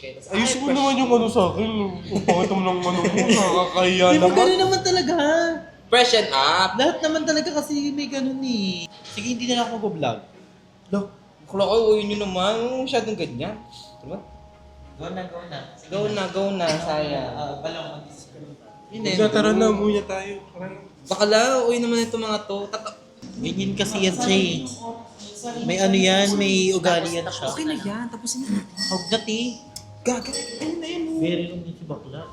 Ayusin mo naman yung ano sa akin. Ang pangit mo ng ano mo, nakakahiya Di ba naman. gano'n naman talaga? Freshen up. Lahat naman talaga kasi may ganun eh. Sige, hindi na lang ako mag-vlog. Lo, kula ko, uwi nyo naman. Huwag masyadong ganyan. Diba? Go na, go na. Go na, sayang. Balong mag-screen. Ika, tara na, umuya tayo. Bakala, uwi naman ito mga to. Ganyan kasi yan siya eh. May ano yan, may ugali yan siya. Okay na yan, tapusin na. Huwag na ti. Gaga, ayun na yun. Very long din si bakla.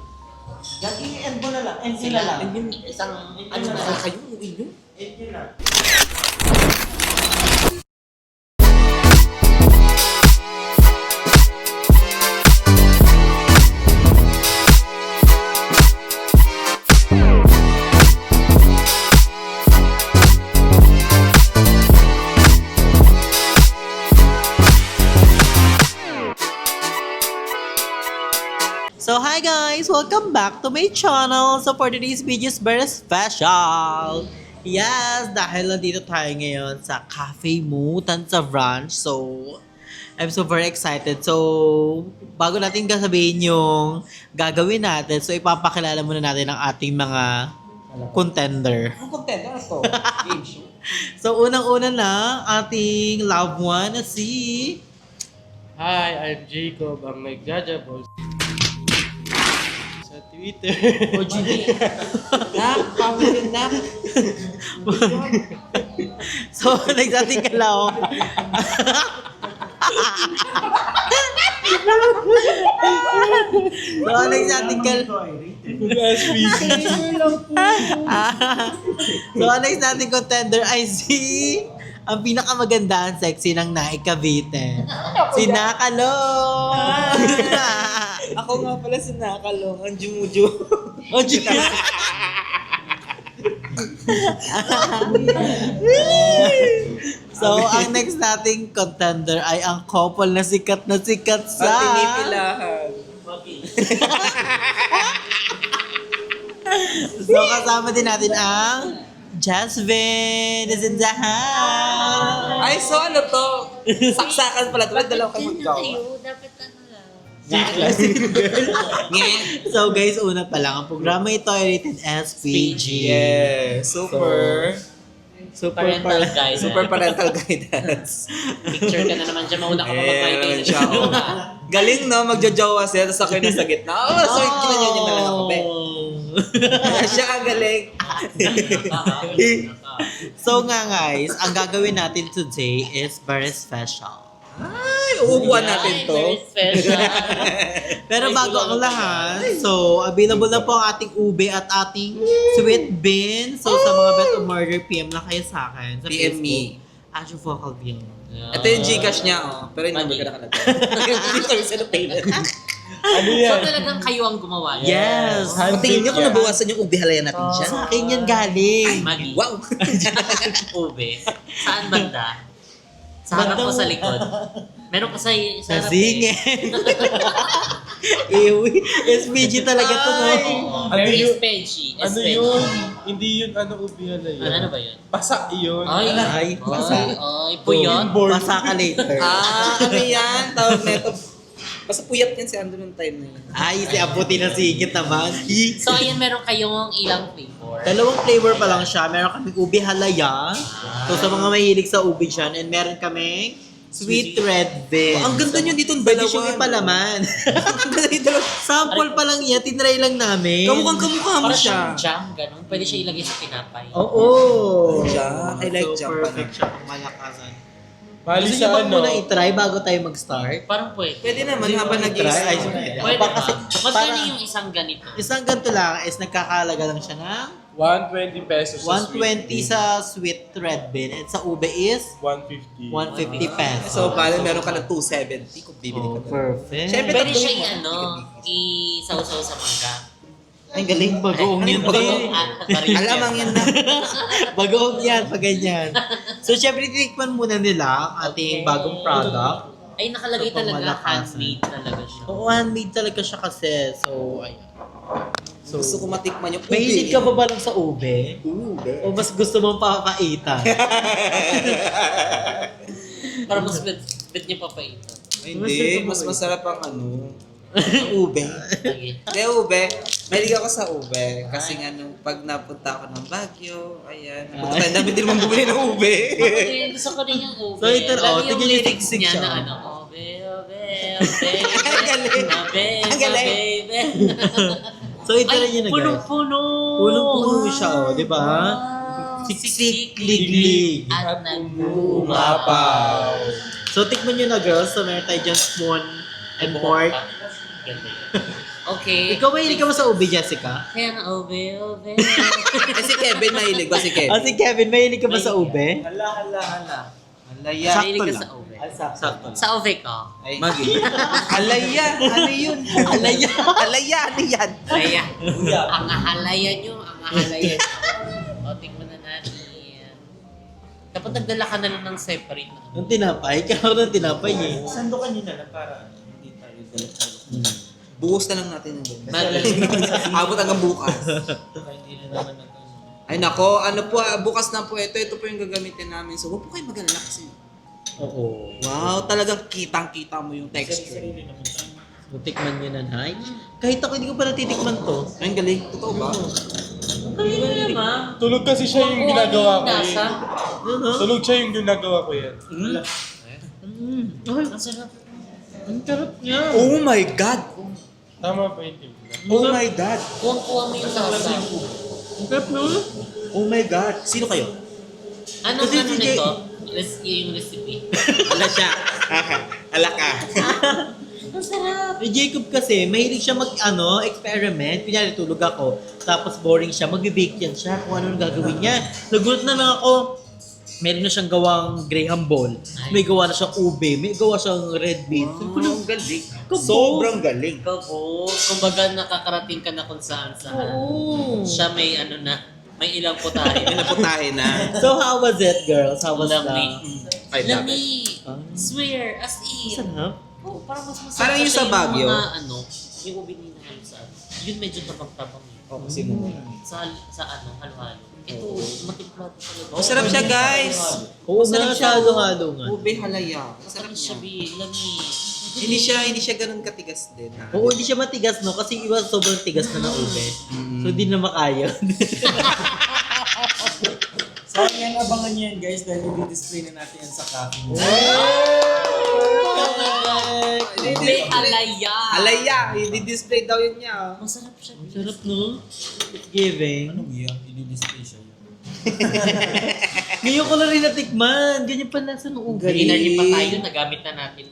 Gagi, end mo na lang. End sila lang. And yun, isang, ano na kayo, uwi nyo. End nyo na. So hi guys! Welcome back to my channel! So for today's video is very special! Yes! Dahil nandito tayo ngayon sa Cafe Mutan sa Ranch. So, I'm so very excited. So, bago natin sabihin yung gagawin natin, so ipapakilala muna natin ang ating mga contender. Ang content, ano to? Game show. So, unang-una na, ating loved one na si... Hi, I'm Jacob, ang nagjajables sa Twitter. O Gigi. Pamilin na. So, nagsating kalaw. So, nagsating kalaw. SPC. So, nagsating contender ay si ang pinakamagandaan sexy ng Naik Cavite. Si Nakalo. Ako nga pala si Nakalong, ang Jumuju. O Gigi. So, ang next nating contender ay ang couple na sikat sa... Ang tinipilahan. So, kasama din natin ang Jasmine is in the house. Ay, so ano to? Saksakan pala. Tulad dalawa kayo maggawa. Dapat ano lang. So, guys, una pa lang. Ang programa ito ay rated SPG. Yeah, super. Parental guidance. Super parental guidance. Picture ka na naman dyan. Mauna ka pa Eh, mag-mic. naman siya. Oh. Galing no, magjojowa siya, tapos ako yung nasa gitna. Oh, so ginanyan niya na lang ako, be. Siya ang galing. So nga guys, ang gagawin natin today is very special. Ay, uubuan natin to. Very special. Pero bago ang lahat, so available na po ang ating ube at ating sweet bean. So sa mga bet of murder, PM lang kayo sa akin. Sa PM me. Asho Vocal Bean. Ito yung Gcash niya, oh. Pero hindi ka nakalagay. Hindi kami sa payment. Ano So yan? talagang kayo ang gumawa. Yes! Tingin niyo kung nabawasan yung ubihalayan natin dyan. Sa akin yan galing. Magi. Wow! Ube. Saan banda? Sa harap mo sa likod. Meron ka sa harap. Nasingin. Ewi. SPG talaga to, no? Oo. Ano Very yun? especially. Ano yun? Hindi yun ubihala yun. Ano ba yun? Pasa yun. Ay, basa. Ay, puyot. Board. Basa ka later. Ano yan? Tawag na ito. Basta puyat yan si Andrew ng time na yun. Ay, si Aputi na sigit naman. So ayan, meron kayong ilang flavor. Dalawang flavor pa lang siya. Meron kaming ube halaya. So sa mga mahilig sa ube dyan. And meron kaming sweet red bean. Ang ganda niyo dito, Pwede dalawa. siyang ipalaman. Ang ganda yung dalawa. Sample pa lang yan. Tinry lang namin. Kamukhang kamukha mo Para siya. siyang jam, ganun. Pwede siya ilagay sa tinapay. Oo. Jam. I like so, jam pa perfect na. siya pang malakasan. Bali Gusto niyo sa bang ano? muna i-try bago tayo mag-start? Parang pwede. Pwede naman Hindi habang mo i-try. Ay, nag-i-start. sige. Pwede Pa- kasi- ba? Magkano para- yung isang ganito? Isang ganito lang is nagkakalaga lang siya ng 120 pesos sa 120 sweet sa sweet red bean. And sa ube is bean. 150. 150 pesos. So, bali meron ka ng 270 kung bibili ka Oh, na. perfect. Siyempre, Pwede tatlo siya yun. i-ano, i-sausaw sa mangga. Ay, galing. Bagoong yan. Bagoong Alamang yan na. Bagoong yan pag ganyan. So, syempre, tinikman muna nila ang ating bagong product. Ay, nakalagay So, talaga, pamalakasan. handmade talaga siya. Oo, handmade talaga siya kasi. So, ayan. So, Gusto ko matikman yung ube. mahilig ka ba lang sa ube? Ube. O mas gusto mong papaitan? Para mas bet niyo papaitan. Hindi, mas masarap ang ano. Ube. Sige. Hindi, ube. Mahilig ako sa ube. Kasi nga nung pag napunta ako ng Baguio, ayan. Napunta tayo, dami din naman bumili ng ube. Okay, gusto ko din yung ube. So, ito, Lagi tignan yung yung lyrics tiksik niya siya. na ano, ube, ube, ube, Ang galing. ube, Ang galing. ube. So, ito rin yun na guys. punong-puno. Punong-puno siya, oh, di ba? Wow. Siksik, liglig. At Umapaw. nagbumapaw. So, tikman nyo na girls. So, meron tayo dyan spoon and pork. Ganda yun. Okay. Ikaw ba hilig ka ba sa ube, Jessica? Kaya na ube, ube. Kasi Kevin, mahilig ba si Kevin? Ah, si Kevin, mahilig ka ba sa ube? Hala. Alaya. Mahilig ka lang. sa ube. Sakto. Sa ube ko. Ay, Magi. Alaya. Ano yun? Alaya. Alaya. Ano yan? Alaya. Ang ahalaya nyo, ang ahalaya nyo. O, tingnan na natin. Dapat nagdala ka na lang ng separate na. Yung tinapay, kaya ng tinapay eh. Sandukan nyo na lang para hindi tayo dalat-dalat. Buhos na lang natin yun. Magaling. Abot hanggang bukas. Baka hindi na naman natin. Ay nako, ano po, bukas na po ito. Ito po yung gagamitin namin. So, huwag po kayo mag-alala kasi. Oo. Wow, talagang kitang-kita mo yung texture. Sarili naman tayo. So, tikman nyo na, Nay. Kahit ako, hindi ko pa natitikman to. Ay, ang galing. Totoo ba? Galing na naman. Tulog kasi siya yung ginagawa ko Nasa. eh. Ano? Tulog siya yung ginagawa ko yan. Ay, Ang sarap. ang sarap niya. Oh my God! Tama pa yung timpla. Oh my God! Kuwang-kuwa mo yung lasa. Ang sarap no? Oh my God! Sino kayo? Anong Kasi ano si nito? Yung recipe. Ala siya. Ala ka. Ang sarap. Si Jacob kasi, mahilig siya experiment. Kunyari, tulog ako. Tapos boring siya, magbe-bake yan siya kung ano ang gagawin niya. Nagulat na lang ako. Meron na siyang gawang graham ball. May gawa na siyang ube. May gawa siyang red bean. Ang galing. Kabo. Sobrang galing. Ikaw po, kumbaga nakakarating ka na kung saan saan. Oo. Siya may ano na, may ilang putahe. Pinaputahin na. So, how was it, girls? How was Lamig. I love it. Lamig. Ah. Swear, as in. Sarap. Oh, parang mas masarap. Parang yung kasi sa Baguio. Yung mga ano, yung ubi nila halos sa yun medyo tabang-tabang eh. Oh, kasi mo. Sa ano, halo-halo. Ito, matimplado talaga. Oh, sarap siya, guys. Oo Masarap nga, siya, halo-halo nga. Ube halaya. Masarap Masarap siya, niya. lamig. Hindi siya ganun katigas din. Oo, hindi siya matigas, no? Kasi iba sobrang tigas na ng ube. So, hindi na makaya. So, yan, abangan nyo yan guys dahil i-display na natin yan sa cafe. Ube alaya. Halaya. I-display daw yun niya. Masarap siya. Sarap, no? It's giving. Anong iya? I-display siya yun. Ngayon ko na rin natikman. Ganyan pa lasa ng ube. Ganyan pa tayo, nagamit na natin.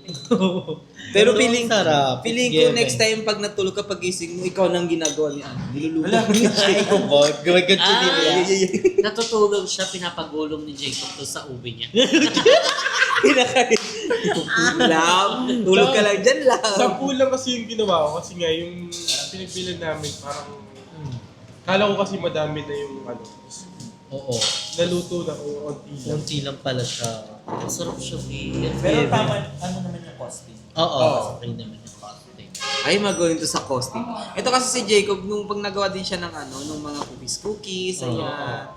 Pero feeling sarap. feeling It's ko giving. next time pag natulog ka pagising mo, ikaw nang ginagawa niya. Niluluto. Ay, kubog. Gawagad ko din Ah. yan. Natutulog siya, pinapagulong ni Jacob to sa ube niya. Love. Tulog ka lang dyan, love. Sampu lang kasi yung ginawa ko kasi nga yung pinagbilan namin parang kala ko kasi madami na yung Oo. naluto na ko yung onti lang. Kunti lang pala siya. Masarap siya, eh. Pero tama, ano naman yung costing? Oo. Oo. Okay naman yung costing. Ay, mag-going to sa costing. Ito kasi si Jacob, nung pag nagawa din siya ng nung mga cookies, Oo. ayan.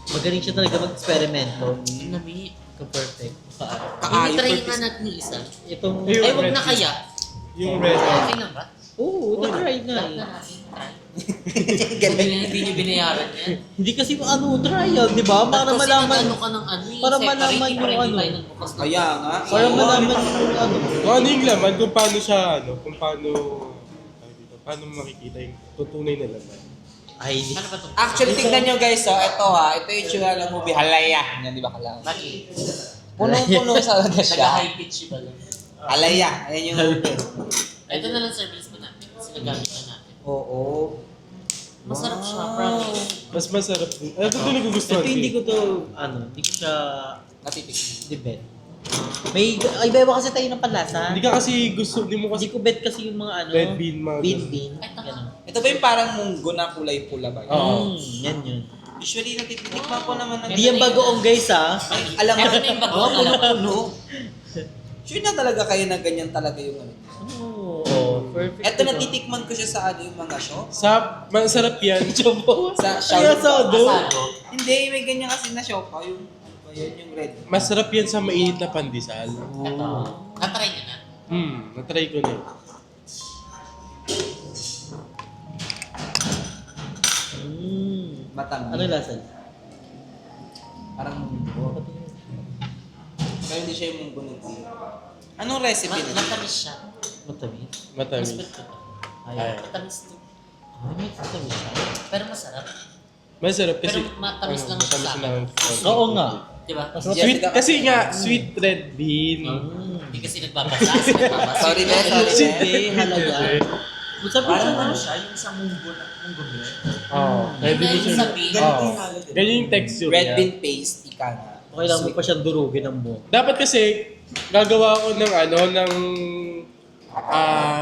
Magaling siya talaga mag-experimento. Nami. Ka-perfect. Kaayo Try per nga piece. natin yung isa. Itong... Ayun. Ay, wag na kaya. Yung red. Okay lang ba? Oo, na-try na Lahat eh. na natin. Try. Galing. Hindi niyo binayaran yan. Hindi kasi trial, di ba? Para Kasi malaman... nag-ano ka ng ano eh. para separate, malaman eh, yung para hindi ano. tayo nagbukas ng- Kaya nga. Para Oo. malaman yung ano. Kung ano yung laman, kung paano siya, kung paano, paano makikita yung tutunay na laman. Ay, Ano ba ito? Actually, tignan nyo guys, ito ito yung tsura ng movie, Halaya. Yan, di ba kala? Bakit? Punong-puno talaga siya. Nag-high pitch ba lang? Halaya. Ayan yung movie. Ito na lang service pa natin. Kasi nagamit na natin. Oo. Masarap siya, promise. Mas masarap din. Ito din nagugustuhan ito hindi ko to, hindi ko siya Natitik. debet. May, iba-iba kasi tayo ng panlasa. Hindi ka kasi gusto, hindi mo Hindi kasi ko bet kasi yung mga red bean, mga ganun. bean. Ito. Ganun. Ito ba yung parang munggo na kulay pula ba? Oo. Yan yun. Usually, natitikman ko naman ng... Hindi yan bagoong guys ha. Ay, alam mo, Ito na yung bagoong, alam ko. puno. Sure na talaga kayo na ganyan talaga yung ano. Oo, perfect. Ito natitikman ko siya sa yung mga shop. Masarap yan. Sa Kaya sa do. Asado. Hindi, may ganyan kasi na shop. Yung, yun yung red. Masarap yan sa mainit na pandesal. Ito. Natry niyo na. Natry ko na. Matamis. Ano yung lasa? Parang munggo. Pero hindi siya yung munggo ng tea. Anong recipe na? Matamis siya. Matamis? Matamis. Mas ko to. Ay. Matamis to. Ay, matamis siya. Pero masarap. Masarap kasi... Pero matamis lang siya matamis sa lang. Oo nga. Diba? Sweet, kasi nga, sweet red bean. Hindi kasi nagbabasa. Nagbabasa. Sorry, Beth. Hindi, halaga. Sabi ko Parang ano siya, siya, yung sa munggo na munggo beer. Oo. Red bean Yung siya. sabihin. Ganito Oo. yung halo din. Ganyan yung texture Red niya. bean paste, ika nga. okay lang mo pa siyang durugin ng mo. Dapat kasi, gagawa ko ng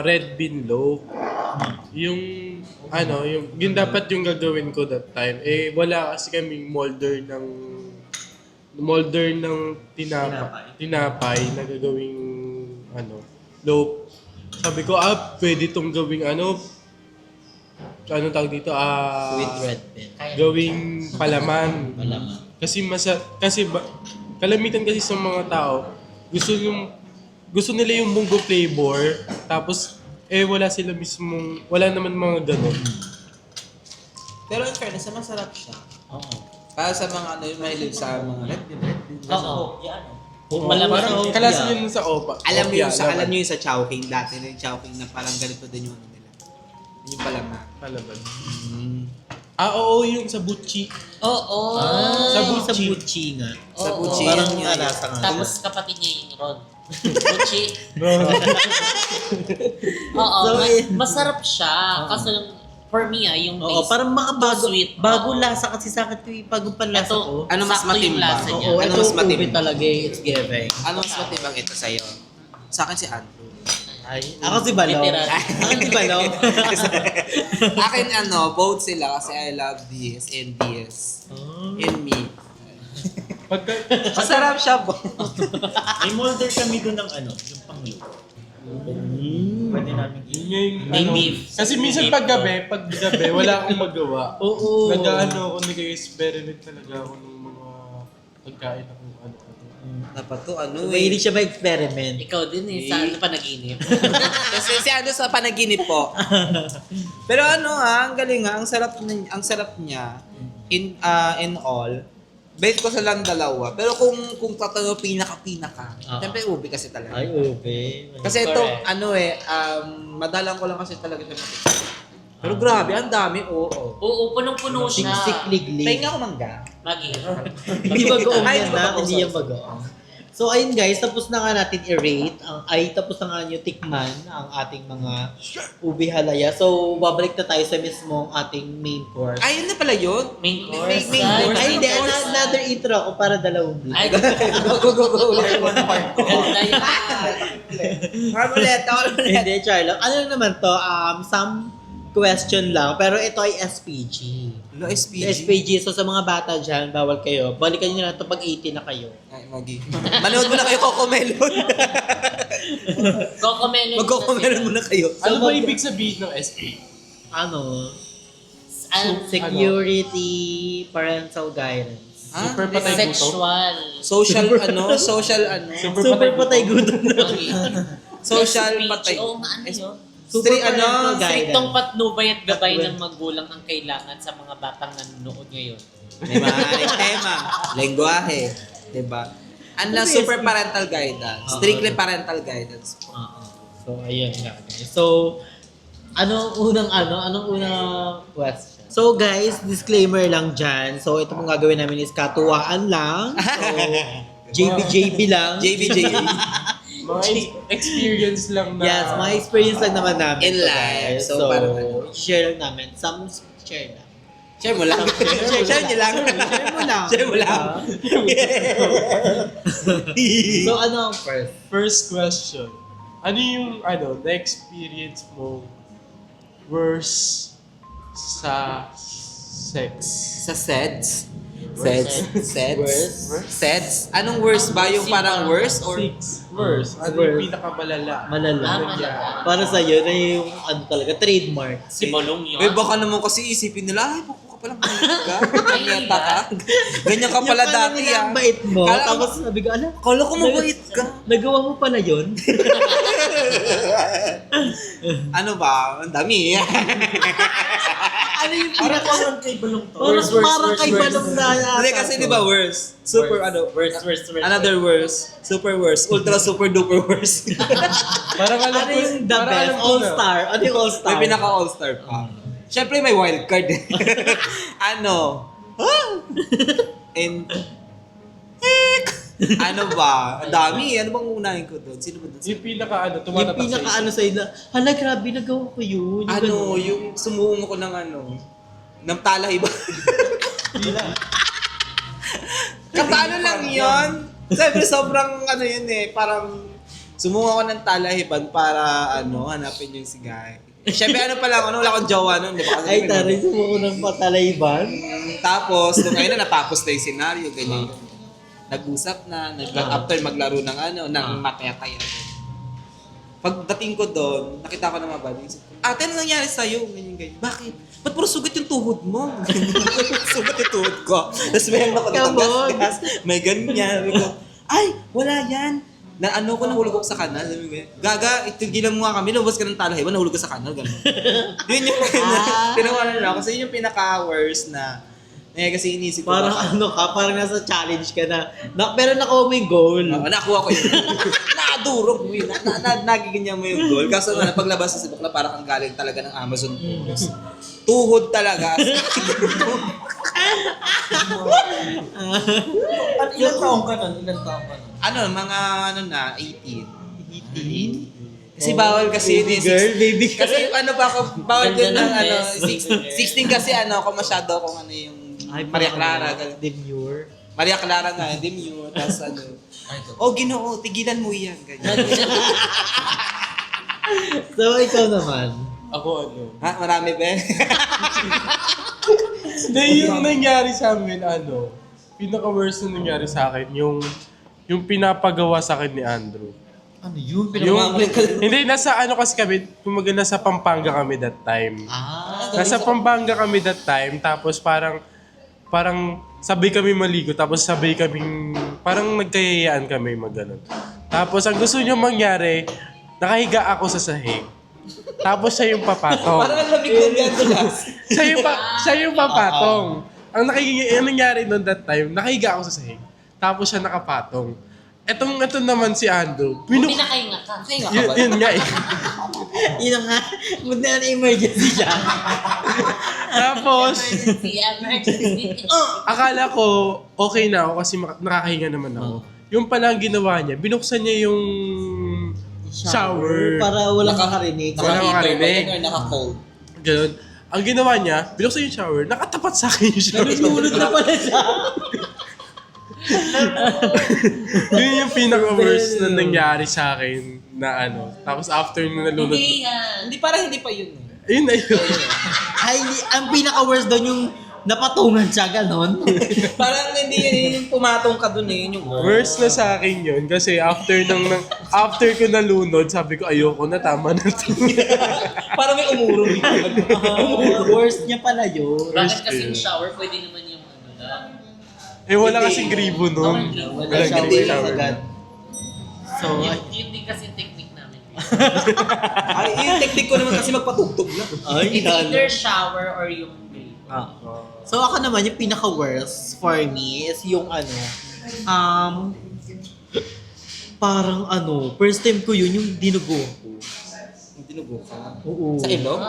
red bean loaf. Yung yun dapat yung gagawin ko that time. Eh, wala kasi kaming molder ng tinapay na gagawing loaf. Sabi ko, pwede tong gawing tawag dito? Sweet red bean. Gawing palaman. Malaman. Kasi kalamitan kasi sa mga tao, gusto nila yung munggo flavor, tapos wala naman mga ganun. Pero in fairness, masarap siya. Oo. Para sa mga yung mahilig sa mga red bean. Oo. Yan. Kung Parang kalasan yun sa opa. Alam niyo Opya, yung sa Chowking dati, yung Chowking na parang ganito din yung nila. Yun yung palaman. Palaman. Oo, yung sa butchi. Oo. Sa Sa butchi. butchi nga. Sa Oo. butchi. Parang yun. nalasa nga. Tapos kapatid niya yung Ron. Gucci. Oo. So, Masarap siya. Kaso for me yung Oo, taste. parang makabago. Sweet. Bago Oo. lasa kasi sa akin ito yung bagong panlasa Ito, ko. Ano mas sakto yung matimba? lasa niya. Oo, Ano ito mas matimba? ube talaga eh. It's giving. Ano mas matibang ito sa'yo? Sa akin si Andrew. Ay, ako si Balong. Literal. Ako si Balong. Akin both sila kasi I love this and this. And me. Masarap siya po. May molder kami doon ng yung panglo. Pwede namin Yun nga yung May beef. Kasi minsan paggabi, wala akong magawa. Oo. Nag-experiment talaga ako ng mga pagkain na kung ano. Dapat to Mahilig siya ma-experiment. Ikaw din sa ano panaginip. Kasi si sa panaginip po. Pero ang galing ang sarap niya in all. Bait ko sa lang dalawa. Pero kung tatanong pinaka. Siyempre ube kasi talaga. Ay, ube. Kasi ito, madalang ko lang kasi talaga siya matikman. Pero grabe, ang dami, oo. Oo, punong-puno siya. Siksik-liglig. Pahinga ko mangga. Magi. Hindi bagoong Ay, yan hindi na. bagoong, Hindi yan bagoong. So, ayun guys, tapos na nga natin i-rate. Tapos na nga nyo tikman ang ating mga ube halaya. So, babalik na tayo sa mismong ating main course. Ayun na pala yun. Main course. Main course. Ay, hindi. Main course. Another intro ako para dalawang vlog. Ay, Go. Ulit one part. ganda yan. Ulit. Hindi, Charlotte. Ano lang naman to? Some question lang. Pero ito ay SPG. No, SPG. SPG. So, sa mga bata dyan, bawal kayo. Balikan nyo na ito pag 18 na kayo. Ay, Magi. Manood mo na kayo Coco Melon. Cocomelon. Mag-Coco Melon muna kayo. Ano ba ibig sabihin ng SP? Ano? Ano? Security parental guidance. Ha? Super patay gutom. Sexual. Social Super patay gutom na. Magi. Social Speech. patay. Oo, ano yun? Street, parental Striktong guidance. patnubay at gabay ng magulang ang kailangan sa mga batang nanonood ngayon. Diba? Yung tema. Lengguwahe. Diba? Ang lang super parental guidance. Strictly parental guidance. Oo. So, ayun nga guys. So, anong unang question? So guys, disclaimer lang dyan. So, ito pong gagawin namin is katuwaan lang. So, JB lang. JBJ. Mga experience lang na... Yes, mga experience lang naman namin. In to, life. guys. So, parang share lang namin. Some share lang. Share mo lang. Share niyo lang. Share mo lang. Share mo lang. So, ano ang first? First question. Ano yung na-experience mo worst sa sex? Sa SEDS? Worst? SEDS? Anong worst ba? Yung parang worst or... Worst. Ano Worst. yung pinakamalala? Malala. Malala. Para sa'yo, na yung talaga, trademark. Si Balong yun. Uy, baka naman kasi isipin nila, ay, baka ka palang bait ka. Ganyan ka. Ganyan ka pala dati, Ang bait mo, Kala- tapos sabi ko, ala, Kala ko mabait ka. nagawa mo pala yun? Ano ba? Ang dami. Ano yung Parang pinaka... parang kay Balong to. Parang kay Balong na yata. Hindi kasi di ba worse? Super Worst. Another worse. Super worse. Ultra super duper worse. Parang alam Ano ko, yung the parang best? alam ko na. All-star. Ano yung all-star? May pinaka all-star pa. Siyempre may wild card. Ano? And ano ba? Ang dami. Ano bang unahin ko doon? Sino ba doon? Yung pinaka ano, Yung tumatatak pinaka sa ano sa'yo na, hala grabe, nagawa ko yun. Yung Ano, ganun. yung sumuong ko ng ano, ng talahiba. Katalo lang yun. Siyempre sobrang ano yun eh, parang sumuong ako ng talahiban para ano, hanapin yung si Guy. Siyempre ano pa lang, ano, wala akong jowa nun, di ba? Kasi Ay, taray, sumuko ng patalayban. Tapos, nung ngayon na natapos na yung scenario, ganyan. Nag-usap na, after maglaro ng ano, ng mataya-taya. Pagdating ko doon, nakita ko na mabali. Ate, ano nangyari sa'yo? Ganyan. Bakit? Ba't puro sugat yung tuhod mo? Sugat yung tuhod ko. Tapos meron ako dito gas-gas. May ganyan. Sabi ko, ay, wala yan. Na ano ko, nahulog ako sa kanal. Sabi ko, Gaga, itigilan mo nga kami. Lumabas ka ng talahiban, nahulog ka sa kanal. Ganun. Yun yung tinawanan na ako. Kasi yun yung pinaka-worst na kasi inisip ko. Parang ano ka, parang nasa challenge ka na pero nakuha mo yung goal. Nakuha ko yun. Nakadurog mo yun. Nagiganyan mo yung goal. Kaso na paglabas sa bakla, parang ang galing talaga ng Amazon Photos. Tuhod talaga. At ilang taong ka nun? Ano, mga ano na, 18. 18? Kasi bawal kasi yun. Baby girl. Kasi ano pa ako, bawal din ng Ganda ng ano, dress. 16 kasi ano, ako masyado akong ano yung Maria Clara. Demure. Maria Clara nga, demure. Tapos ano, oh Ginoo, tigilan mo yan. Ganyan. So, ikaw naman. Ako ano. Ha? Marami ba? Hindi, yung nangyari sa amin, ano, pinaka-worst na nangyari sa akin, yung pinapagawa sa akin ni Andrew. Ano yun? Hindi, nasa ano kasi kami, kumaga nasa Pampanga kami that time. Nasa Pampanga kami that time, tapos parang sabay kami maligo, tapos sabay kaming, parang nagkayayaan kami mag-ganon. Tapos ang gusto niyo mangyari, nakahiga ako sa sahig. Tapos siya yung papatong. Parang ang lamig lang yan doon. Siya yung papatong. Ang nangyari noon that time, nakahiga ako sa sahig. Tapos siya nakapatong. Ito naman si Andrew. Pinakahinga ka. Yun nga eh. Yun nga, buti na emergency siya. Tapos, Emergency. akala ko okay na ako kasi nakakahinga naman ako. Yung pala ang ginawa niya, binuksan niya yung shower. Para walang makarinig. Wala makarinig. Or naka-cold. Ganun. Ang ginawa niya, binuksan yung shower, nakatapat sa akin yung shower. Nalulunod na pala siya. Yun yung pinaka-worst na nangyari sa akin na ano. Tapos after na nalunod. Hindi yan. Hindi, parang hindi pa yun eh. Ayun na yun. Ay, ang pinaka-worst doon yung napatungan siya, ganon. Parang hindi yun yung pumatong ka dun eh. Yun yung Worst na sa akin yun kasi after ko nalunod, sabi ko ayoko na, tama na to. Parang may umurong dito. Worst niya pala yun. Bakit kasi yung shower, pwede naman yung ano lang. Eh wala kasing gribo nun. Wala Walang shower gribo shower. agad. So, Yun din kasi yung technique namin. Ay, yung technique ko naman kasi magpatugtog lang. ay, It's either shower or yung babe. So ako naman, yung pinaka-worst for me is yung ano, parang ano, first time ko yun, yung dinugo ko. Dinugo ka. Oo. Sa ilong?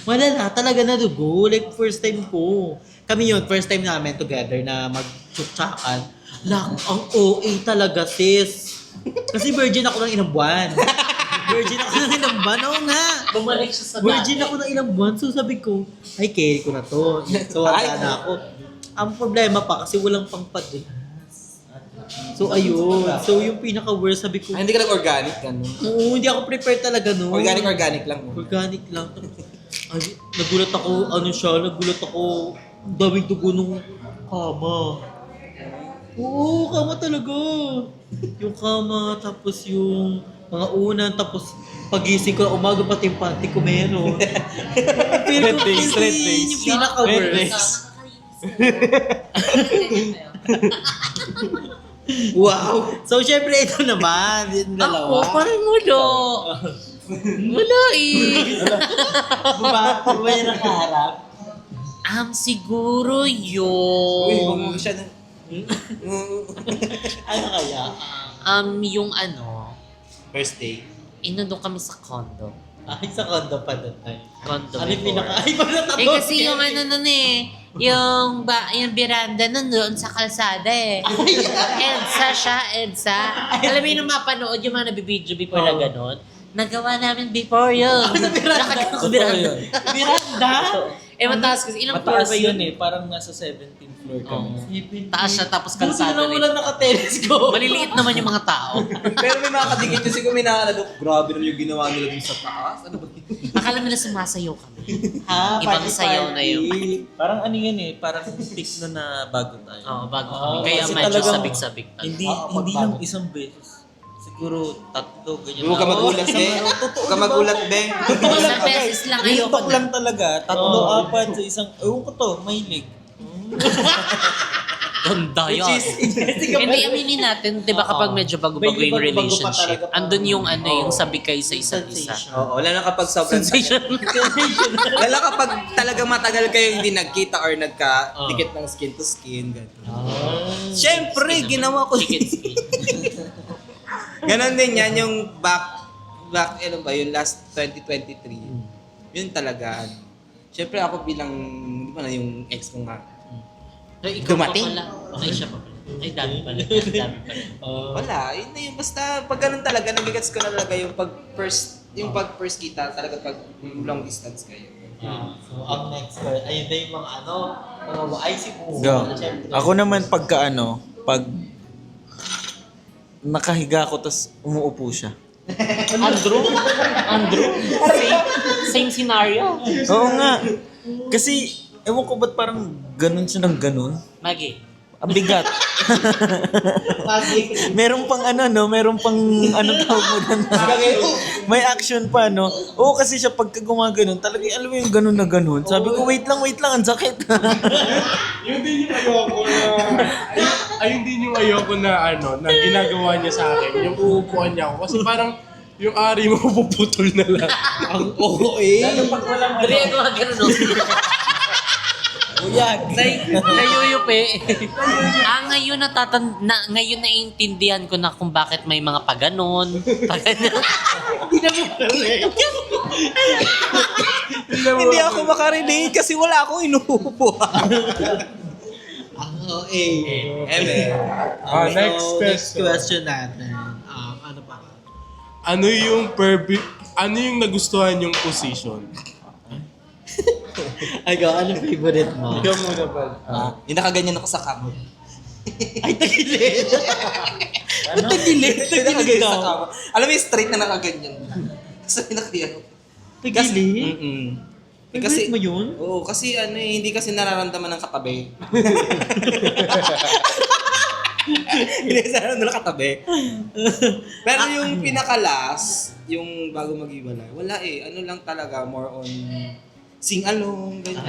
Wala na, talaga nadugo. Like, first time ko. Kami yun, first time namin together na mag-tsutsakan. Ang OA talaga, sis. Kasi virgin ako ng ilang buwan. Virgin ako ng ilang buwan. Oo nga. Bumalik siya sa Virgin ako ng ilang buwan. So sabi ko, ay, carry ko na to. So wala na ako. Ang problema pa, kasi walang pangpadulas. So ayun. So yung pinaka-worst, sabi ko, Ay, hindi ka nag-organic ganun. oo, hindi ako prepared talaga no. Organic lang. Organic lang. Ay, nagulat ako, ang daming dugo nung kama. Oo, kama talaga. Yung kama, tapos yung mga unan, tapos pagising ko na umaga pati yung panty ko meron. Pero Red days, red yun days. yung pinaka-worst. Wow! So, syempre, ito naman. Yung dalawa. Ako, parang mulo. Wala eh. Baba yung nakaharap. Siguro Uy, yung... siya na. Ano kaya? Yung First day. inundok kami sa condo. Ay, sa condo pa doon tayo. Condo Ano yung before. pinaka... Ay, pala tatlo. Kasi yung nun yung veranda nun doon sa kalsada eh. EDSA siya, EDSA. Alam mo yung mapanood yung mga nabibideo before na gano'n? Nagawa namin before yun. Nakagawa ko veranda. Miranda? Mataas kasi. Ilang floor Mataas ba yun? yun eh. Parang nasa 17th floor kami. Taas siya tapos Buti kalsada na wala rin. naka-telescope. Maliliit naman yung mga tao. Pero may mga kadikit kasi kung may nakakala grabe naman yung ginawa nila dun sa taas. Ano ba yun? Akala nila sumasayaw kami. Ha, Ibang party-party. sayaw na yun. Parang ano yan eh. Parang pick na na bago tayo. Oo, bago kami. Oo, Kaya kasi medyo talagang sabik-sabik talaga. Hindi lang isang beses. Siguro tatlo, ganyan. Huwag ka magulat, be. Huwag ka magulat, be. Isang beses lang ayoko Real talk na. lang talaga. Tatlo, apat sa isang... Ewan ko to, mahilig. Ganda Which yun. is, Hindi, aminin natin, di ba kapag medyo bago-bago Medyo yung bago-bago pa relationship, talaga. andun yung yung sabik kayo sa isa't isa. Sensation. oo, lalo na kapag sobrang Sensation. lalo kapag talagang matagal kayo hindi nagkita or nagka-dikit ng skin to skin. Ganun. Siyempre, ginawa ko. Chicken skin. Ganon din yan, yung back, ano ba, yung last 2023. Yun talaga. Siyempre ako bilang, di ba na yung ex ko nga. Ay, ikaw Dumating. pa pala. Ay, siya pa pala. Ay, dami pala. Dami pala. Wala, yun na yun. Basta pag ganun talaga, nagigets ko na talaga yung pag first kita talaga pag long distance kayo. So, ang next part, ayun na yung mga mga ay si Buho. Go. Siyempre. Ako naman pagka pag nakahiga ko tas umuupo siya. Andrew? Same scenario. Oo nga. Kasi, ewan ko ba't parang ganun siya ng ganun. Maggie. Ang bigat. meron pang meron pang tawag mo doon. May action pa, no? Oo, kasi siya pagka gumaganon, talaga, alam mo yung ganun na ganun. Sabi ko, wait lang, ang sakit. Yun din yung ayoko na... Ayun din yung ayoko na na ginagawa niya sa akin. Yung uupuan niya ako. Kasi parang yung ari mo puputol na lang. Ang oo eh. Dari ako ganun, no? Uyag. Nayuyupi. Ngayon naiintindihan ko na kung bakit may mga paganon. Hindi ako makarelate kasi wala akong inuupuan. Next question. question natin. Ano pa? Ano yung nagustuhan yung position? Ay, go, ano favorite mo? Ikaw muna ba? Yung nakaganyan ako sa kama. Ay, tagilid! Tagilid Tagilid sa daw. kama. Alam mo yung straight na nakaganyan. Sabi na kaya. Tagilid? Kasi Favorite mo yun? Oo, kasi hindi kasi nararamdaman ng katabi. Hindi kasi nararamdaman ng katabi. Pero yung pinakalas, yung bago mag-iwalay, wala eh. Ano lang talaga, more on sing-along, ganyan.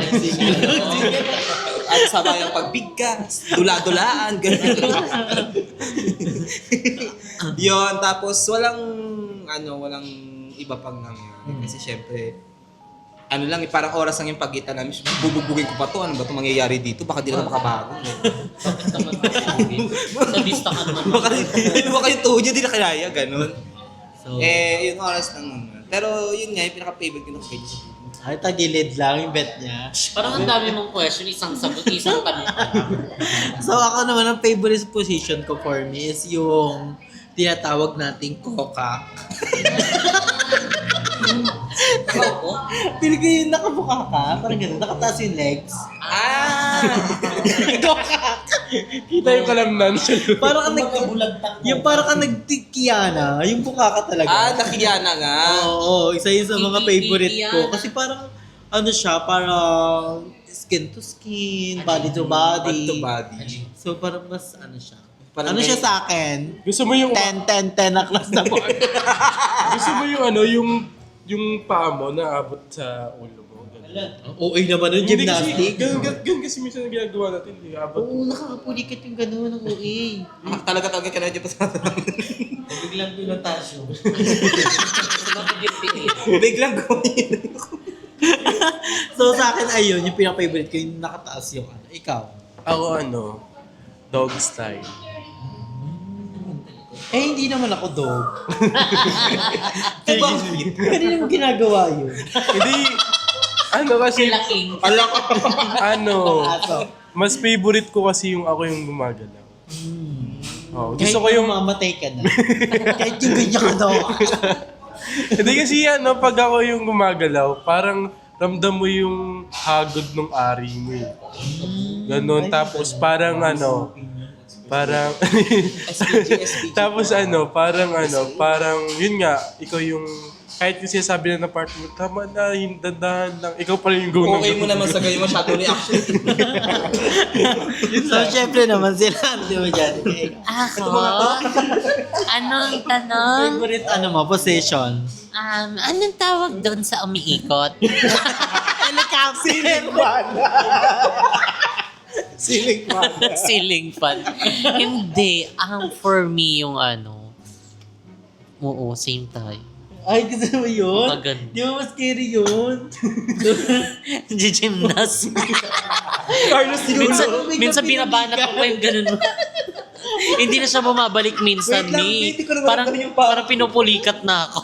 At sabay ang pagbigkas, dula-dulaan, ganyan. Yun, tapos walang iba pang nangyari. Kasi syempre, parang oras lang yung pagitan namin. Bubugbugin ko pa to. Ano ba ito mangyayari dito? Baka di na makabago. Sadista ka naman. Baka yung tuhod niya di na kaya. Ganun. So, Yung oras lang naman. Pero yun nga, yung pinaka-favorite ko na kay Jesus. ay, tagilid lang yung bet niya. Parang ang dami mong question, isang sagot, isang tanong. So, ako naman, ang favorite position ko for me is yung tinatawag nating kokak. Pili ko yung nakabuka ka, parang gano'n, nakataas yung legs. Kokak! Kita yung kalamnan siya. Parang ka yung parang ka nagtikiyana, yung buka ka talaga. Nakiyana nga. Oo, isa yun sa mga favorite ko. Kikikiyana. Kasi parang, parang skin to skin, body to body. Body to body. So parang mas siya. Parang Siya sa akin? Gusto mo yung... 10 na class na po. Gusto mo yung paa mo na abot sa ulo mo. Ganun. OA naman yung Hindi kasi, gymnastic. ganun kasi minsan ang ginagawa natin. Hindi abot. Oo, nakakapulikat yung gano'n ng OA. Talaga ka na dyan pa sa Biglang pinatasyo. Biglang gawin. So So sa akin ayun, yung pinaka-favorite ko, yung nakataas yung ano. Ikaw? Ako dog style. Eh, hindi naman ako dog. Bakit? Kanina mo ginagawa yun? Hindi, kasi, Laking. Aso. mas favorite ko kasi yung ako yung gumagalaw. Oh, gusto ko yung, mamatay ka na. Kahit yung ganyan ka daw. hindi kasi pag ako yung gumagalaw, parang ramdam mo yung hagod ng ari mo eh. Ganon, tapos parang parang tapos parang yun nga, ikaw yung kahit yung sinasabi na part mo, tama na, hindandahan lang. Ikaw pala yung go Okay mo naman sa ganyan masyado reaction. So, syempre naman sila. Di ba dyan? Ako? Anong tanong? Favorite possession? Anong tawag doon sa umiikot? Helicopter! Siling pa. Ceiling fan. Hindi. For me, yung oo, same tayo. Ay, gusto mo yun? Maganda. Di ba mas scary yun? Gymnast. Carlos minsan binabanat ko pa yung ganun. Hindi na siya bumabalik minsan, Wait lang, ni. hindi ko na Parang, maramdaman yung pa- parang pinupulikat na ako.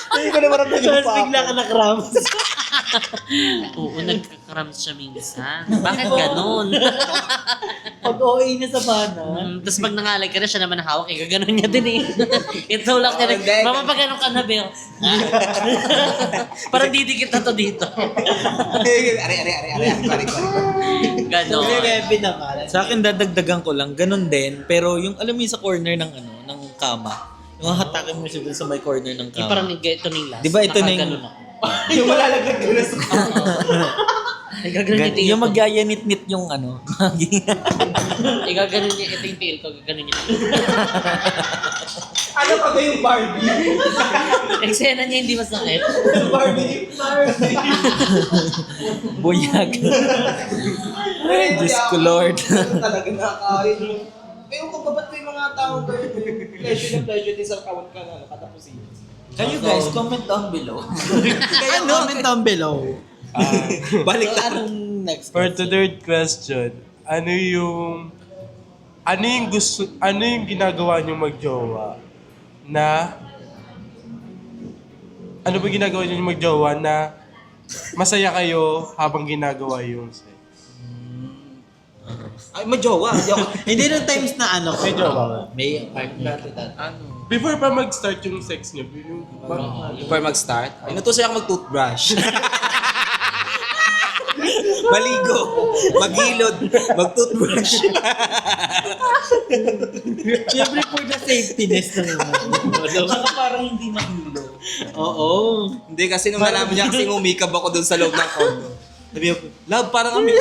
Hindi ko na maramdaman yung Tapos pa. bigla ka na-cramps. Oo, nagkakaram siya minsan. Bakit ganun? Pag OA na sa bana. Tapos pag nangalay ka na, siya naman hawak, gano'n niya din eh. Ito lang niya rin. hindi. Mama, pag ganun ka na, Bel. Parang didikit na to dito. Ari. Ganon. May bebe naman. Sa akin dadagdagan ko lang, ganun din. Pero yung alam mo yung sa corner ng ng kama, yung hatakin mo siya dun sa may corner ng Yung parang kama. ito na yung last. Di ba ito na yung- Nakaganon ako. Yung malalaglag ko na sa Gaganon niya Yung magyayanit-nit yung Igaganon niya, ito yung tail ko, gaganon niya. Ano pa ba yung Barbie? Eksena niya hindi masakit. Barbie. buyag. Diyos ko Lord. Talaga nakakain. Ewan ko ba ba't may mga tao ganun? Pleasure din sa kawat ka na katapusin. Kayo guys, comment down below. Kaya comment down below. Balik So, na. anong next? For the third question, ano yung ginagawa niyo magjowa na ano ba ginagawa niyo magjowa na masaya kayo habang ginagawa yung sex? Ay, majowa. Hindi nung times na May jowa. May partner to that. Before pa mag-start yung sex niyo, yung Before mag-start, inutusan ako mag-toothbrush. Maligo, maghilod, mag-toothbrush. Siyempre for the safetyness na naman. Baka parang hindi mahilo. Oo. Hindi kasi nung nalaman niya kasi umikab ako dun sa loob ng condo. Sabi ko, love, parang kami.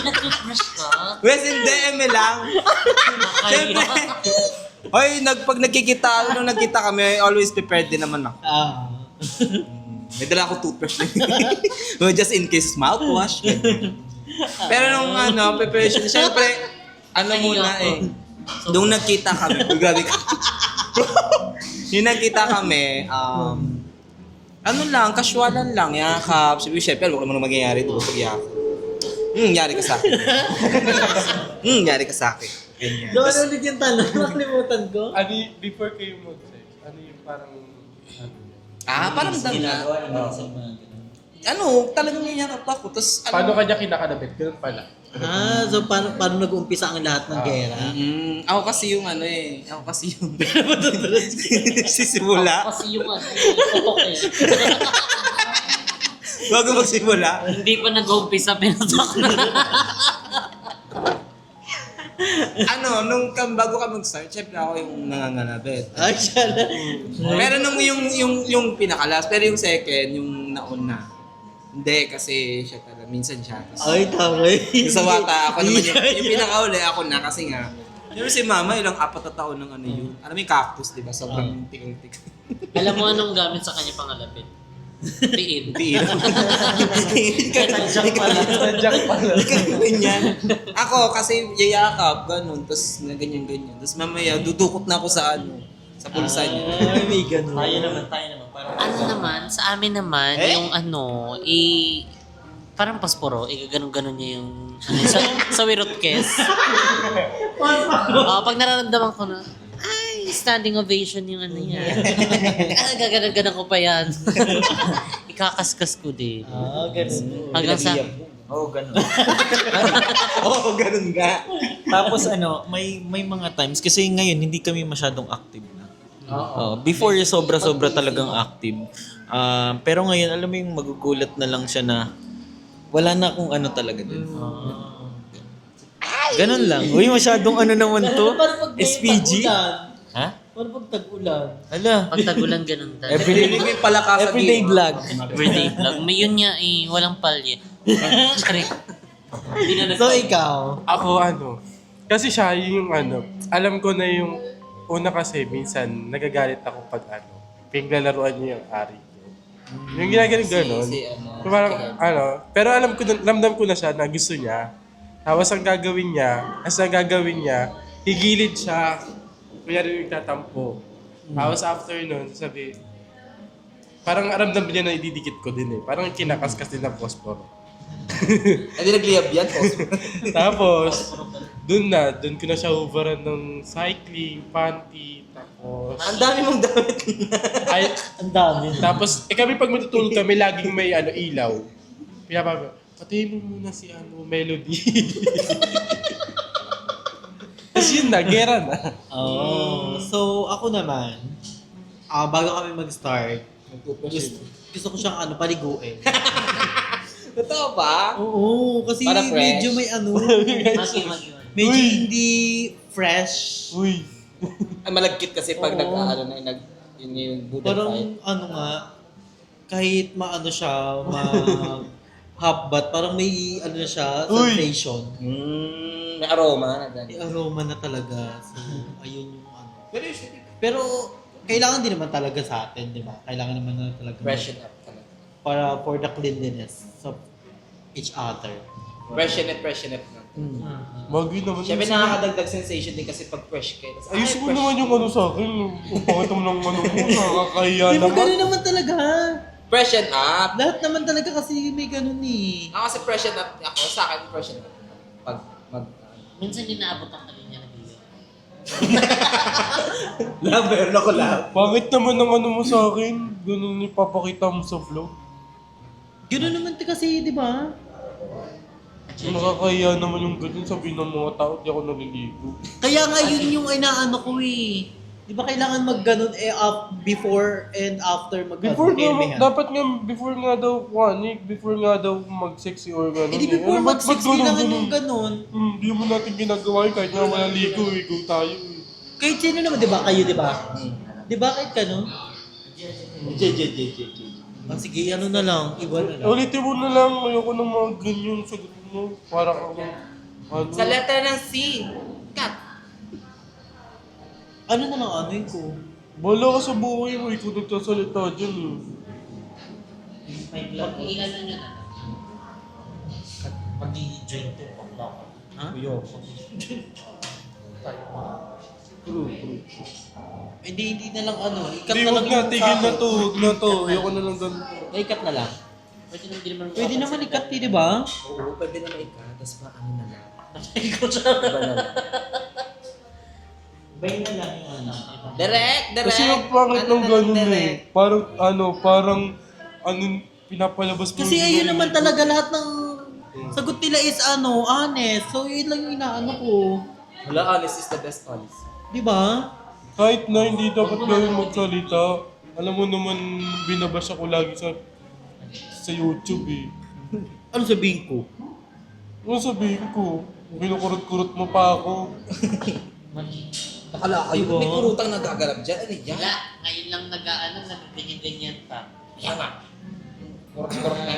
Nag-toothbrush ka? Wes, hindi, lang. Siyempre. Hoy, pag nagkikita, nung nagkita kami, I always prepared din naman ako. May dala akong toothbrush na no, just in case, mouthwash. Pero nung preparation, syempre, muna eh. Nung nagkita kami, grabe ka. Yung nagkita kami, casualan lang, yakap. Sabi ko, syempre, huwag naman mangyayari doon pag yakap. Yari ka sa akin. Yari ka sa akin. Ganyan. So, ano ulit yung tanong? Nakalimutan ko. before kayo mag-sex, ano yung parang Parang Ginagawa naman sa mga ganun. talagang nangyayarap ako. Tapos, paano kanya kinakalabit? Ganun pala. So paano nag-umpisa ang lahat ng gera? Ako kasi yung Ako kasi yung... Sisimula. Kasi yung tutok eh. Bago magsimula. Hindi pa nag-umpisa, pinatok na. Nung bago ka mag-start, syempre ako yung nangangalabit. Ay, siya na. Pero nung yung pinakalas, pero yung second, yung nauna. Hindi, kasi siya talaga, minsan siya. Ay, tama. Yung sa wata, ako naman yung pinakauli, ako na kasi nga. Pero si mama, ilang 4 na taon ng yun. Alam mo yung cactus, di ba? Sobrang tikong-tik. Alam mo anong gamit sa kanya pangalapit? Tiin. Tadyak pala. Ganyan. Ako, kasi yayakap, ganun. Tapos ganyan-ganyan. Tapos mamaya, dudukot na ako sa sa pulsa niya. Ay, may ganun. Tayo naman. Parang Ano naman, sa amin naman, yung ano, parang pasporo, ganun-ganun niya yung sa wirotkes. Pag nararamdaman ko na, ay, standing ovation yung ano niya. Gaganan ko pa yan. Ikakaskas ko din. Ganun. Hanggang sa, Oo, ganun. Oo, ganun nga. Tapos may mga times, kasi ngayon hindi kami masyadong active na. Before sobra-sobra talagang active. Pero ngayon, alam mo yung magugulat na lang siya na wala na akong ano talaga din. Ganun lang. Uy, masyadong ano naman to. SPG. Ha? Paano pag tag-ulan? Ala. pag tagulan ganun talaga. Feeling ko yung palakasan Everyday dito. vlog. Everyday vlog. May yun nga walang palye. Sorry. So ikaw? Ako kasi siya yung alam ko na yung una kasi minsan nagagalit ako pag pinaglalaruan niya yung ari ko. Yung ginagaling gano'n. Parang pero ramdam ko na siya na gusto niya. Tapos ang gagawin niya, higilid siya. Kunyari yung tatampo. Tapos after nun, sabi, parang ramdam niya na ididikit ko din eh. Parang kinakaskas din ng posporo. Hindi nagliyab yan. Tapos, dun ko na siya hubaran ng cycling, panty, tapos... Ang dami mong damit. Ay, Ang dami. tapos, kami pag matutulog kami, laging may ilaw. Pinapagawa, patayin mo muna si Melody. Tapos yun na, gera na. So ako naman, bago kami mag-start, gusto ko siyang paliguin. Totoo ba? Oo, kasi Para fresh? medyo may medyo Uy. hindi fresh. Uy. Ay, malagkit kasi pag Oo. yun yung budal Parang fight. kahit siya, half bath, parang may siya, Uy. sensation. May aroma na May dyan. aroma na talaga. So, ayun yung Pero, kailangan din naman talaga sa atin, di ba? Kailangan naman na talaga. Freshen up talaga. Para for the cleanliness of each other. Freshen up na. Bagay naman. Siyempre yun. nakakadagdag sensation din kasi pag fresh kayo. Tas, Ayusin mo fresh. naman yung sa akin. Ang pangit mo ng mo, nakakahiya Di ba naman. ganun naman talaga? Freshen up. Lahat naman talaga kasi may ganun eh. Ako kasi freshen up. Ako sa akin freshen up. Pag Minsan din naabot ang kanya na biyo. meron ako lang. Pangit naman ng mo sa akin. Ganun ipapakita mo sa vlog. Ganun naman kasi, di ba? Nakakahiya naman yung ganun. Sabihin ng mga tao, di ako naliligo. Kaya nga yun yung inaano ko eh. Di ba kailangan mag-ganun before and after Before mag-filming, nga, dapat nga, before nga daw, before nga daw mag-sexy or gano'n. Eh di before Ba't mag-sex, ganun, kailangan ganun? yung ganun. Hindi mo natin ginagawa yun kahit nga malaligo, go tayo. Kahit sino naman, di ba? Kayo, di ba? Di ba kahit ganun? Sige, ano na lang, iba na lang. Ulitin mo na lang, ayoko ng mga ganyan sagot mo. Parang ako, Sa letter ng C. Cut. Ano na lang, ano yun ko? Bala ka sa buhay mo, ikaw nagsasalita dyan eh. Pag-iano nyo na. Mag-i-join to, bakla ko. Ha? Hindi na lang ano, ikat Hindi, na lang wag na, yung tigil na sa to, wag na to. Ayoko na lang ganun. akin. Ikat na lang. Pwede naman Pwede naman ikat, di ba? Oo, pwede naman ikaw. Tapos pa ano na lang. Iba na lang. Direct. Kasi yung pangit ng ganun eh. Parang pinapalabas mo. Kasi yung ayun sarili naman mo. talaga lahat ng sagot nila is honest. So yun lang yung inaano ko. Wala, honest is the best honest. Di ba? Kahit na hindi dapat gawin magsalita, alam mo naman binabasa ko lagi sa YouTube eh. Ano sabihin ko? Ano sabihin ko? Binukurot-kurot mo pa ako. Akala kayo, Diba? may kurutang nagaganap dyan. Ano yan? Wala. Ngayon lang nagganyan-ganyan pa. Kurot-kurot na.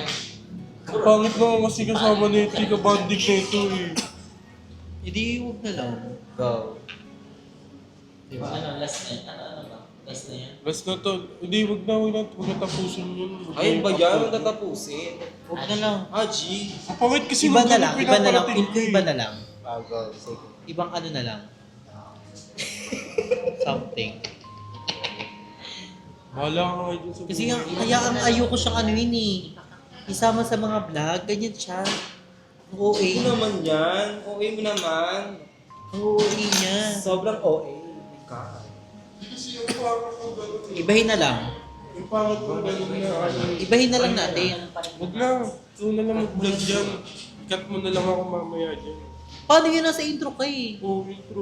Pangit na kasi kasama na ito, kabanding na ito eh. Hindi, huwag na lang. Go. Diba? Last na yan. Last na to, hindi, wag na tapusin yun. Ayun ba yan? Ang tatapusin. Huwag na lang. G. Ang pangit kasi Iba nung na ganun lang, iba na lang. pinaparating ko eh. Iba na lang. Go. Sige. Ibang ano na lang. Something. Bahala ka nga dyan sa Kasi buhay. kaya ang ayoko siyang ano yun eh. Isama sa mga vlog, ganyan siya. Ang OA. Ano naman yan? OA mo naman. Ang OA niya. Sobrang OA. Oh my God. Kasi yung pangit mo gano'n eh. Ibahin na lang. Yung pangit mo gano'n na ano. Ibahin na lang natin. Huwag na. Ikaw na lang mag-vlog dyan. Cut mo na lang ako mamaya dyan. Paano yun nasa intro ka eh? Oo, intro.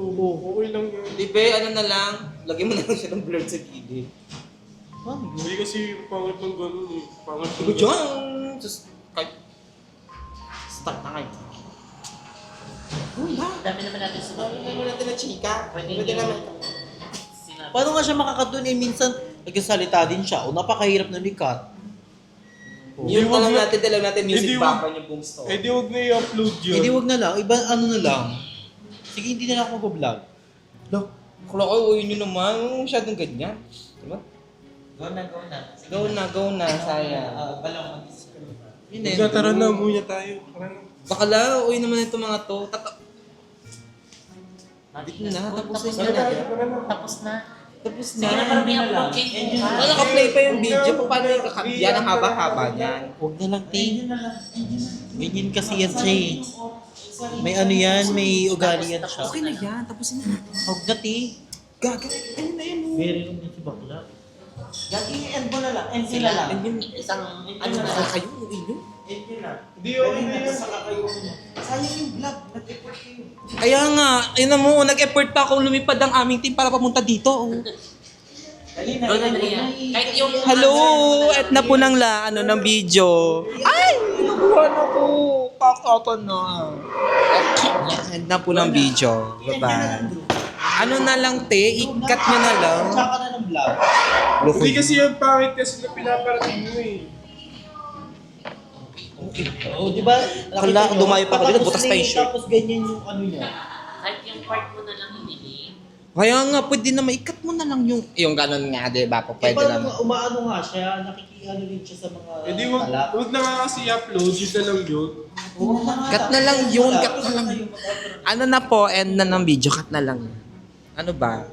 Okay lang yan. Di ba, ano na lang, lagyan mo na lang siya ng blur sa gilid. Paano yun? Hindi kasi pangit ng gano'n eh. Pangit Diba ng dyan? Just, kahit, Stuck na kayo. Dami naman natin sumagot. mo natin na chika. Pwede Pwede nyo. naman. Sinabi. Paano nga siya makakatun eh? Minsan, nagsasalita din siya. O napakahirap na likat. Yung wag alam na- natin, dalaw natin music Hindi, wag- background yung boom story. Eh di huwag na i-upload yun. Hindi, wag na lang. Iba, ano na lang. Sige, hindi na lang ako mag-vlog. Lo, kula ko, uwi nyo naman. Masyadong ganyan. Diba? Go na, go na. Go na, sayang. Balong mag-isa. Hindi. Huwag na, tara na, muna tayo. Tara na. Bakala, uwi naman itong mga to. Hindi na, tapusin Tapos nyo na. na. Tapos na. Tapos Sige na, parang may upload kayo. Wala naka-play pa yung video. Paano yung kakabyan? Ang haba-haba niyan. Huwag na lang, T. Ganyan kasi yan siya eh. May ano yan, may ugali yan siya. Okay na yan, tapusin na natin. Huwag na, T. Gaga, ayun na yun. Very long din si Bakla. Gagi, end mo na lang. End nila lang. Isang, Ano na kayo? Uwi nyo? End nyo na. Hindi, okay na yun. Sayang yung vlog. Nag-effort kayo. Kaya nga, ayun na mo, nag-effort pa akong lumipad ang aming team para papunta dito. Oh. Dali na. Go na, dali na. Kahit yung... Hello! Et na po ng ng video. Ay! Nakuha na ko. Kakaka na. Et na po ng video. Bye-bye. Ano na lang, te? Ikat nyo na lang. Tsaka na ng vlog. Hindi kasi yung pangit kasi na pinaparating mo eh. Oh, di ba? Kala, dumayo pa ako dito, butas pa yung shirt. Tapos ganyan yung ano niya. Kahit yung part mo na lang hindi. Kaya nga, pwede na maikat mo na lang yung ganun nga, di ba? Eh, Pwede parang naman. umaano nga siya, nakikiano din siya sa mga Eh di huwag na nga kasi i-upload, yun na lang yun. Cut na lang yun, cut na lang. Ano na po, end na ng video, cut na lang. Ano ba?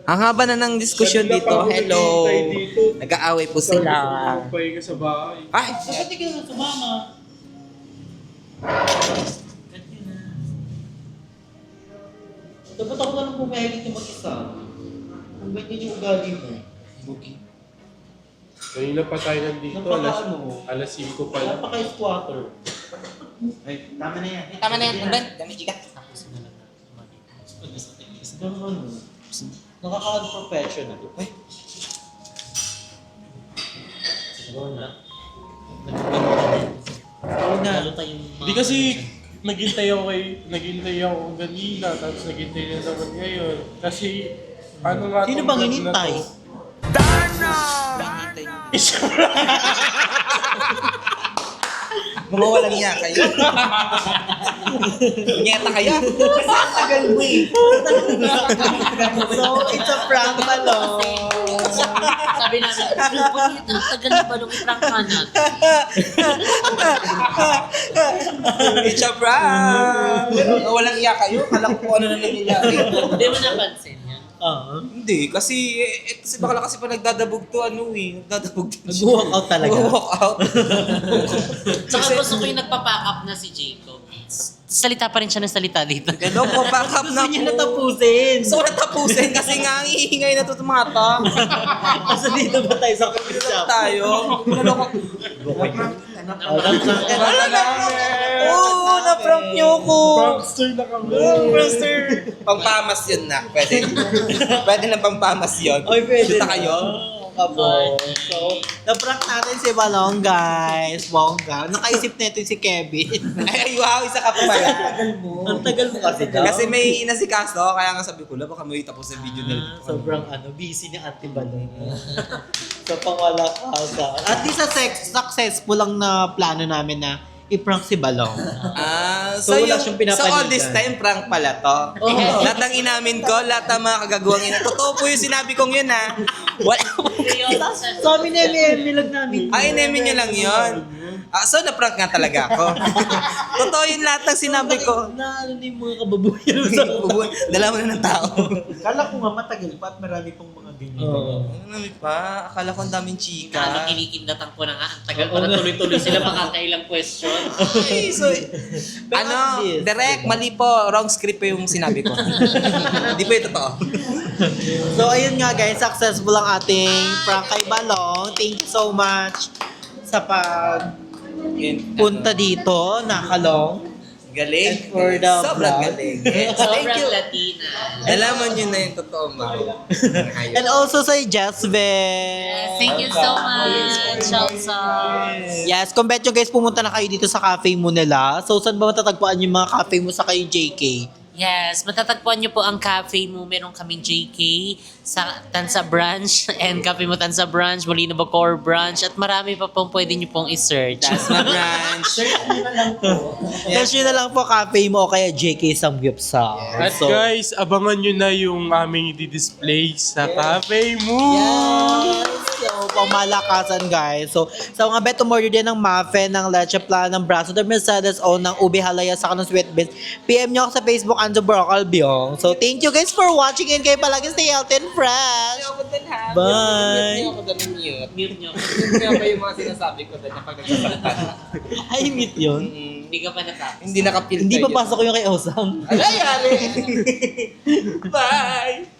Ang haba na ng diskusyon dito. Hello. Nag-aaway po sila. Pagpapay ka sa bahay. Ay! Dapat di ka naman sumama. Dapat ako na lang pumahilig na mag-isa. Kung ganyan yung ugali mo. Kanina pa tayo nandito, Napaka-ano? alas 5 pa lang. Napaka-squatter. Ay, tama na yan. Tama na yan, Ben. Dami chika. Tapos na lang. Ganun ano. Nakaka-unprofessional. Ay, Go na. oo na. Lalo tayong... Hindi kasi naghintay ako kanina, tapos naghintay na naman ngayon. Kasi ano nga Sino tong bang vlog na hinintay? to? Isa Mga walang iya kayo. Nyeta kaya. Tagal mo eh. So, it's a prank malo. Sabi namin, bakit ang tagal na ba nung i-prank ka natin? It's a prank. Mga walang iya kayo. Alam ko ano na nangyayari. Hindi mo napansin yan. Hindi, kasi si bakla kasi pa nagdadabog to nagdadabog din siya. Nag-walk out talaga. Nag-walk out. Tsaka gusto ko yung nagpa-pack up na si Jacob. Salita pa rin siya ng salita dito. Hello po, back up na Gusto niya po. natapusin. Gusto ko natapusin kasi nga ang iingay na to tumata. Kasi dito ba tayo sa coffee Dito shop? tayo. Ano ko? Oo, na-prank niyo ko. prankster na kami. Prankster. Pampamas yun na. Pwede. Pwede na pampamas yun. Oy, pwede Kita na. kayo. Kabo. So, na-prank natin si Balong, guys. Bongga. Nakaisip na ito si Kevin. Ay, wow, isa ka pa pala. Ang tagal mo kasi daw. Kasi may inasikaso, kaya nga sabi ko, baka may tapos ang video na Sobrang busy ni Ate Balong. Sa pangwalakasan. At least successful lang na plano namin na i-prank si Balong. So, So, wala yung, siyang so pinapanigan. all this time, prank pala to. Lahat ng inamin ko, lahat ng mga kagagawa ina. Totoo po yung sinabi kong yun ha. Wala. So, amin na nilag namin. Ay, inamin nyo lang yun. So, na-prank nga talaga ako. Totoo yung lahat ng sinabi ko. Na ano na yung mga kababuyan sa Dala mo na ng tao. Kala ko nga matagal pa at marami pang mga Ano pa? Akala ko ang daming chika. Ano, kinikindatan ko na nga. Ang tagal pa na tuloy-tuloy sila makakailang question. Ay, so, ano, direct, mali po. Wrong script po yung sinabi ko. Hindi po ito totoo. So, ayun nga guys, successful ang ating prank kay Balong. Thank you so much sa punta dito, Nakalong. Galing. And for the Sobrang vlog. galing. Thank Sobrang you. Latina. Alaman nyo na yung totoo, Maro. And also sa Jasmine. Thank you so much, also. Yes, kung bet nyo guys, pumunta na kayo dito sa cafe mo nila. So, saan ba matatagpuan yung mga cafe mo sa kayo, JK? Yes, matatagpuan niyo po ang cafe mo. Meron kaming JK sa Tansa Branch and Cafe mo Tansa Branch, Molino Bacoor Branch at marami pa pong pwede niyo pong i-search. That's my branch. Search nyo na lang po cafe mo o kaya JK Samgyupsal. At guys, abangan nyo na yung aming i-display sa cafe mo. Yes! So, pamalakasan guys. So, sa mga bet umorder din ng muffin, ng leche plan, ng braso de Mercedes o ng ube halaya sa ng sweet beans, PM nyo ako sa Facebook, Anjo Brocal Byong. So, thank you guys for watching and kayo palagi stay healthy and fresh. Bye! Hindi ako doon mute. Mute niyo. Hindi ako yung mga sinasabi ko doon na pagkakasaktan. Ay, meet yun. Hindi ka pa natapos. Hindi nakapil Hindi pa pasok yung kay Osam. Alay, ali! Bye!